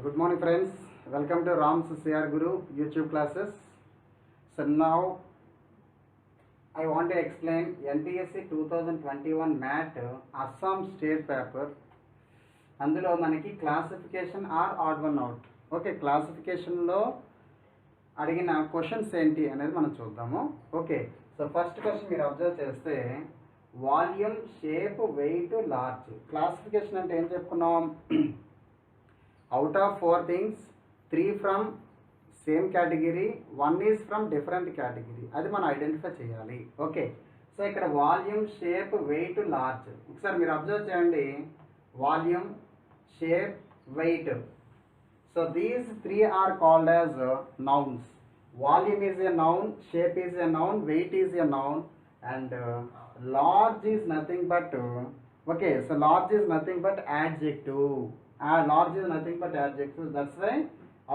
Good morning, friends. Welcome to Ram's CR Guru YouTube classes. So now I want to explain NTSC 2021 MAT Assam State Paper. అందులో మనకి classification or odd one out. Okay, క్లాసిఫికేషన్లో అడిగిన questions ఏంటి అనేది మనం చూద్దాము. Okay, so first question మీరు observe చేస్తే volume, shape, weight, large. Classification అంటే ఏం చెప్పుకున్నాం? Out of 4 things 3 from same category, 1 is from different category. అది మనం ఐడెంటిఫై చేయాలి. ఓకే, సో ఇక్కడ వాల్యూమ్, షేప్, వెయిట్, లార్జ్. ఒకసారి మీరు అబ్జర్వ్ చేయండి. Volume, shape, weight. So these three are called as nouns. Volume is a noun, shape is a noun, weight is a noun, and large is nothing but okay, so large is nothing but adjective. Large is nothing but adjective. That's why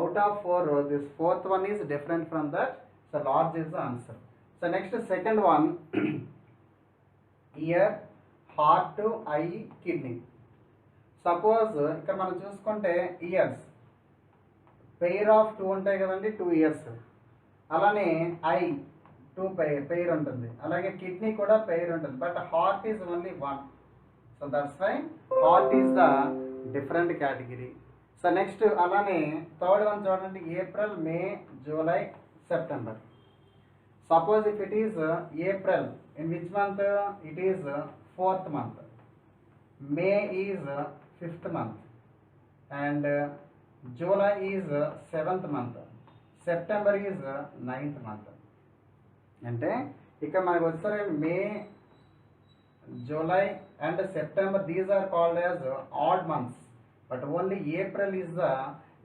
out of 4 this fourth one is different from that. So large is the answer. So next, second one ear, heart, eye, kidney. Suppose ఇక్కడ మనం చూసుకుంటే years pair of 2 ఉంటాయి కదండి, 2 years. అలానే I 2 pair ఉంటుంది. అలాగే kidney కూడా pair ఉంటుంది. But heart is only 1. So that's why heart is the different category. So next అలానే థర్డ్ వన్ చూడండి, April, May, July, September. Suppose if it is April, in which month? It is 4th month. May is 5th month, and July is 7th month. September is 9th month. అంటే ఇక్కడ మనకు వచ్చారు May, July and September, these are called as odd months. But only April is the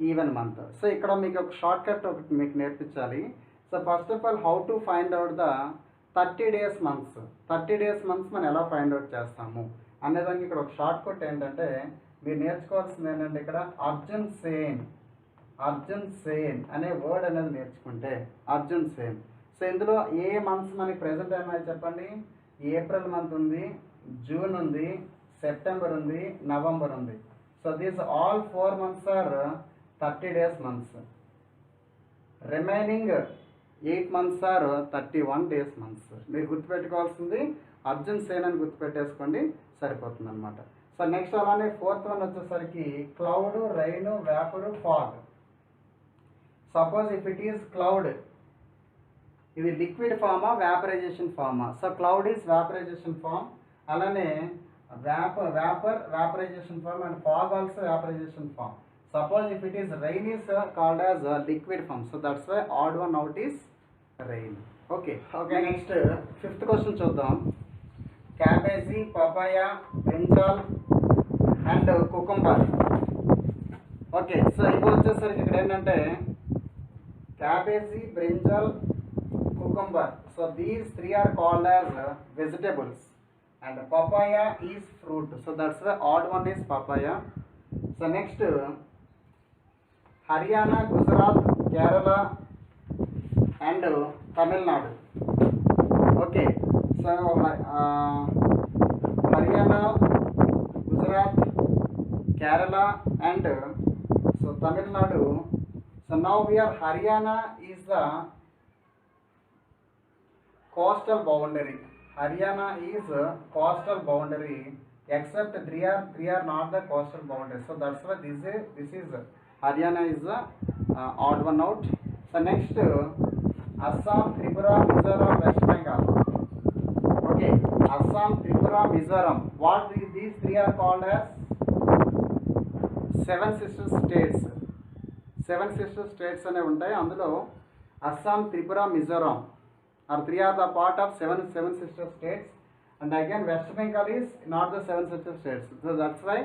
even month. So ఇక్కడ మీకు ఒక shortcut ఒకటి మీకు నేర్పించాలి. So first of all how to find out the 30 days months. 30 days months మనం ఎలా find out చేస్తాము అనేదానికి ఇక్కడ ఒక షార్ట్ కట్ ఏంటంటే మీరు నేర్చుకోవాల్సింది ఏంటంటే ఇక్కడ అర్జున్ సేన్ అనే వర్డ్ అనేది నేర్చుకుంటే అర్జున్ సేన్. సో ఇందులో ఏ మంత్స్ మనకి ప్రెసెంట్ ఏమైనా చెప్పండి? ఏప్రిల్ మంత్ ఉంది, జూన్ ఉంది, సెప్టెంబర్ ఉంది, నవంబర్ ఉంది. So these all 4 months are 30 days months. Remaining 8 months are 31 days months. మీరు గుర్తుపెట్టుకోవాల్సింది అర్జున్ సేన్ అని గుర్తుపెట్టేసుకోండి, సరిపోతుంది అనమాట. సో నెక్స్ట్ అలానే 4th one వచ్చేసరికి cloud, rain, vapour, fog. Suppose if it is cloud, ఇది లిక్విడ్ ఫామా, వ్యాపరైజేషన్ ఫామా? So cloud is vaporisation form. అలానే vapour vaporisation form, and fog also vaporisation form. Suppose if it is rain is called as liquid form. So that's why odd one out is rain. Okay, next 5th question చూద్దాం. Cabbage, papaya, brinjal and cucumber. Okay, so ఇవి వచ్చేసరికి ఇక్కడ ఏంటంటే cabbage, brinjal, cucumber. So these 3 are called as vegetables, and papaya is fruit. So that's why odd one is papaya. So next, Haryana, Gujarat, Kerala and Tamil Nadu. Okay, so Haryana, Gujarat, Kerala and so Tamil Nadu. So now we are Haryana is the coastal boundary. Haryana is coastal boundary, except 3 are not the coastal boundary. So that's why this is Haryana is the odd one out. So next, Assam, Tripura, Mizoram, West Bengal. Okay, Assam, Tripura, Mizoram. What these 3 are called as 7 sister states. 7 sister states అనే ఉంటాయి. అందులో Assam, Tripura, Mizoram are 3 are the part of 7 sister states. And again West Bengal is not the 7 sister states. So that's why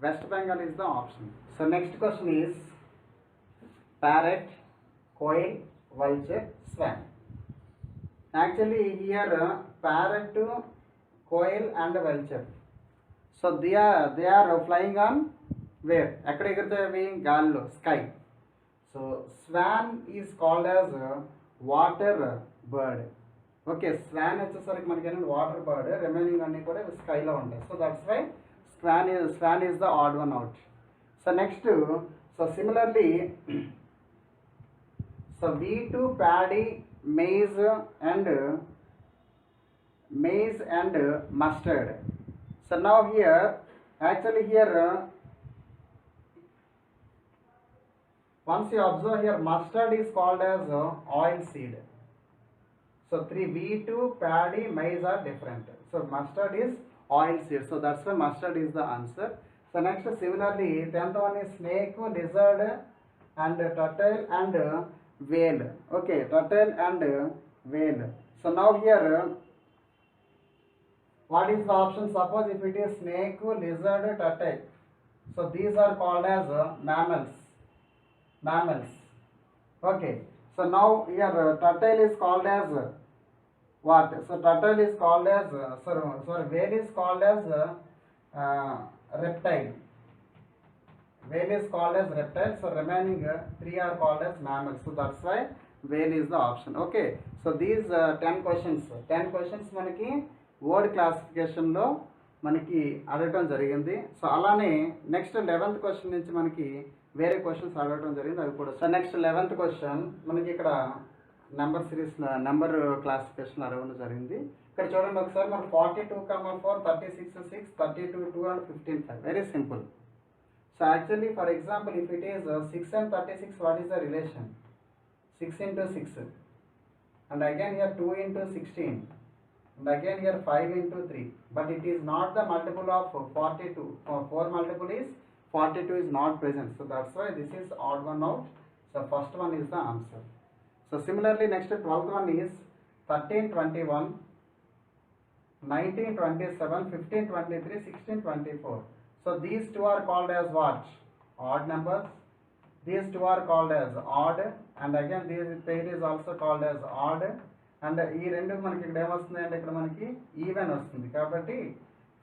West Bengal is the option. So next question is parrot, quail, vulture, swan. Actually here parrot, quail and vulture. So they are flying on where? ఎక్కడ ఎగురుతాయి అవి? గాల్లో, sky. So swan is called as water bird. Okay, swan వచ్చేసరికి మనకి ఏంటంటే water bird, remaining అన్నీ కూడా స్కైలో ఉంటాయి. So that's why swan is the odd one out. So next, so similarly, so wheat, paddy, maize and mustard. So now here, actually here, once you observe here, mustard is called as oil seed. So three, wheat, paddy, maize are different. So mustard is oil seed. So that's why mustard is the answer. So next, similarly, 10th one is snake, lizard, and turtle and whale. Okay, turtle and whale. So now here, what is the option? Suppose if it is snake, lizard, turtle. So these are called as mammals. Okay. So now here turtle is called as what? So turtle is called as whale is called as reptile. Whale is called as reptile. So remaining three are called as mammals. So that's why whale is the option. Okay. So these 10 questions మనకి word క్లాసిఫికేషన్లో మనకి అడగటం జరిగింది. So అలానే next 11th question నుంచి మనకి వేరే questions అడగటం జరిగింది, అవి కూడా. సో నెక్స్ట్ 11th క్వశ్చన్ మనకి ఇక్కడ నెంబర్ సిరీస్ నెంబర్ క్లాసిఫికేషన్ అడగడం జరిగింది. ఇక్కడ చూడండి ఒకసారి మనకి 42,4, 36, 6, 32, 2 and 15, 5. Very simple. So actually for example if it is 6 and 36, what is the relation? 6 into 6 and again here 2 into 16 and again here 5 into 3, but it is not the multiple of 42. 4 multiple is 42 is not present, so that's why this is odd one out. So first one is the answer. So similarly next 12th one is 13, 21, 19, 27, 15, 23, 16, 24. So these two are called as what? Odd numbers. These two are called as odd, and again this pair is also called as odd. And ఈ రెండు మనకి ఇక్కడ ఏమొస్తుంది అంటే ఇక్కడ మనకి even వస్తుంది, కాబట్టి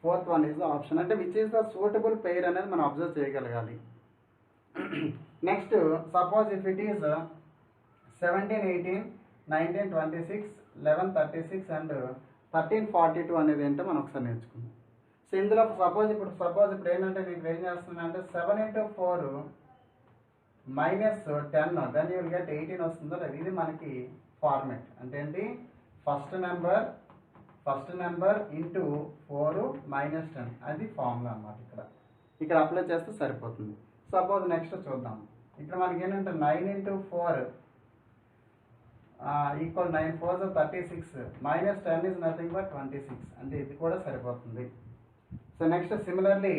4th one is the option. అంటే which is the suitable pair అనేది మనం అబ్జర్వ్ చేయగలగాలి. Next suppose if it is 17, 18, 19, 26, 11, 36 and 13, 42 అనేది ఏంటో మనం ఒకసారి నేర్చుకుందాం. సో ఇందులో సపోజ్ ఇప్పుడు ఏంటంటే నేను ఏం చేస్తున్నాను అంటే 7 into 4 minus 10, then you will get 18 వస్తుందో లేదు. ఇది మనకి ఫార్మేట్ అంటే ఏంటి? ఫస్ట్ నెంబర్ ఇంటూ 4 minus 10, అది ఫార్ములా అన్నమాట. ఇక్కడ అప్లై చేస్తే సరిపోతుంది. సపోజ్ నెక్స్ట్ చూద్దాం. ఇక్కడ మనకి ఏంటంటే 9 into 4 equal 9 4s 36 minus 10 is nothing but 26, అంటే ఇది కూడా సరిపోతుంది. So next similarly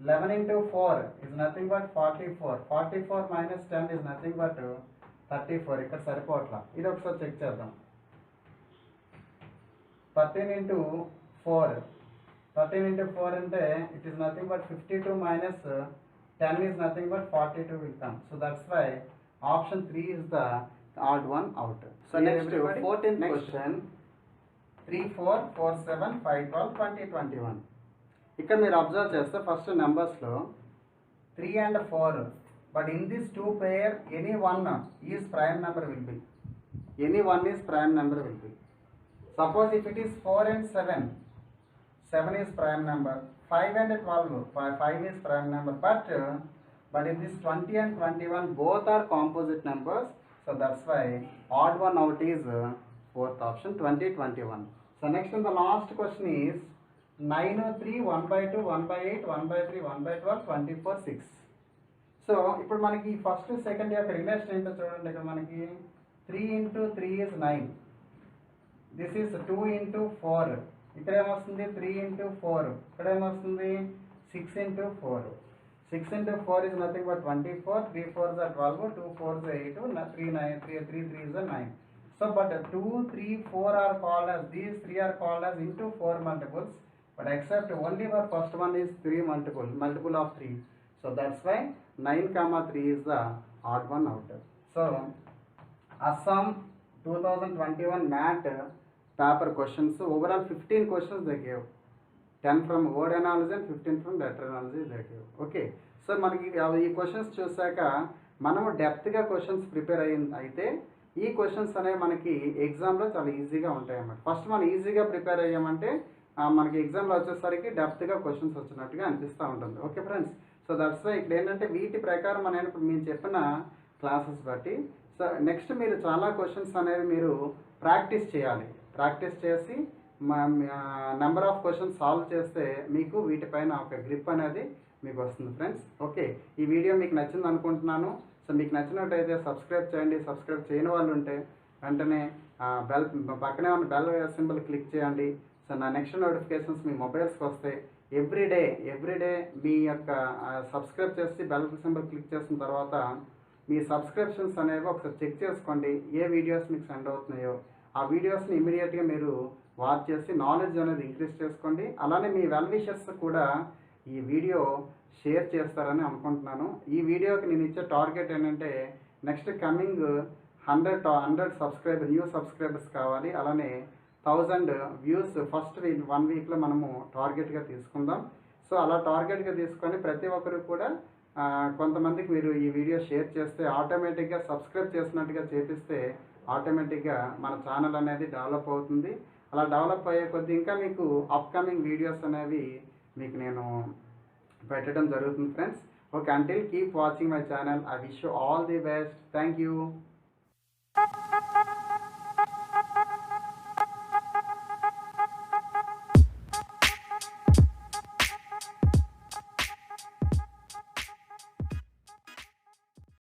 11 into 4 is nothing but 44. 44 minus 10 is nothing but 34. ఇక్కడ సరిపోవట్లా, ఇది ఒకసారి చెక్ చేద్దాం. 13 into 4 అంటే it is nothing but 52 minus 10 is nothing but 42 will come. So that's why option 3 is the odd one out. So next 14th question 3, 4, 4, 7, 5, 12, 20, 21. ఇక్కడ మీరు observe చేస్తే first నెంబర్స్లో 3 and 4, but in this two pair any one is prime number will be. Suppose if it is 4 and 7, 7 is prime number. 5 and 12, 5 is prime number. But if this 20 and 21 both are composite numbers, so that's why odd one out is 4th option, 20, 21. So next and the last question is 9, 3, 1 by 2, 1 by 8, 1 by 3, 1 by 12, 24, 6. So ఇప్పుడు మనకి first second యొక్క relation ఏంటో చూడండి. ఇక్కడ మనకి 3 into 3 is 9. This is 2 into 4. ఇక్కడ ఏమొస్తుంది 3 into 4. ఇక్కడ ఏమొస్తుంది 6 into 4. 6 into 4 is nothing but 24. 3 4s are 12. 2 4s are 8. 3 3s are 9. So but 2, 3, 4 are called as, these 3 are called as into 4 multiples. But except only for first one is 3 multiple of 3. So that's why 9, 3 is the odd one out. So Assam 2021 MAT paper questions, so overall 15 questions they gave. 10 from word analysis and 15 from letter analysis they gave. Okay, so మనకి ఈ questions చూసాక మనము డెప్త్గా questions prepare అయితే ఈ questions అనేవి మనకి ఎగ్జామ్లో చాలా ఈజీగా ఉంటాయి అన్నమాట. ఫస్ట్ మనం ఈజీగా ప్రిపేర్ అయ్యామంటే మనకి ఎగ్జామ్లో వచ్చేసరికి డెప్త్గా క్వశ్చన్స్ వచ్చినట్టుగా అనిపిస్తూ ఉంటుంది. Okay friends, so so that's why ఇక్కడ ఏంటంటే వీటి ప్రకారం అనేది ఇప్పుడు మేము చెప్పిన క్లాసెస్ బట్టి సో నెక్స్ట్ మీరు చాలా క్వశ్చన్స్ అనేవి మీరు ప్రాక్టీస్ చేయాలి. ప్రాక్టీస్ చేసి నెంబర్ ఆఫ్ క్వశ్చన్స్ సాల్వ్ చేస్తే మీకు వీటిపైన ఒక గ్రిప్ అనేది మీకు వస్తుంది ఫ్రెండ్స్. ఓకే, ఈ వీడియో మీకు నచ్చింది అనుకుంటున్నాను. సో మీకు నచ్చినట్టయితే సబ్స్క్రైబ్ చేయండి. సబ్స్క్రైబ్ చేయని వాళ్ళు ఉంటే వెంటనే బెల్ పక్కనే ఉన్న బెల్ సింబల్ క్లిక్ చేయండి. సో నా నెక్స్ట్ నోటిఫికేషన్స్ మీ మొబైల్స్కి వస్తాయి. ఎవ్రీడే మీ యొక్క సబ్స్క్రైబ్ చేసి బెల్ సింబల్ క్లిక్ చేసిన తర్వాత మీ సబ్స్క్రిప్షన్స్ అనేవి ఒకసారి చెక్ చేసుకోండి. ఏ వీడియోస్ మీకు సెండ్ అవుతున్నాయో ఆ వీడియోస్ని ఇమీడియట్గా మీరు వాచ్ చేసి నాలెడ్జ్ అనేది ఇంక్రీజ్ చేసుకోండి. అలానే మీ వెల్ విషెస్ కూడా ఈ వీడియో షేర్ చేస్తారని అనుకుంటున్నాను. ఈ వీడియోకి నేను ఇచ్చే టార్గెట్ ఏంటంటే నెక్స్ట్ కమింగ్ 100 న్యూ సబ్స్క్రైబర్స్ కావాలి. అలానే 1000 వ్యూస్ ఫస్ట్ 1 వీక్లో మనము టార్గెట్గా తీసుకుందాం. సో అలా టార్గెట్గా తీసుకొని ప్రతి ఒక్కరు కూడా కొంతమందికి మీరు ఈ వీడియో షేర్ చేస్తే ఆటోమేటిక్గా సబ్స్క్రైబ్ చేసినట్టుగా చేపిస్తే ఆటోమేటిక్గా మన ఛానల్ అనేది డెవలప్ అవుతుంది. అలా డెవలప్ అయ్యే కొద్దీ ఇంకా మీకు అప్కమింగ్ వీడియోస్ అనేవి మీకు నేను పెట్టడం జరుగుతుంది friends. Okay, until keep watching my channel. I wish you all the best. Thank you.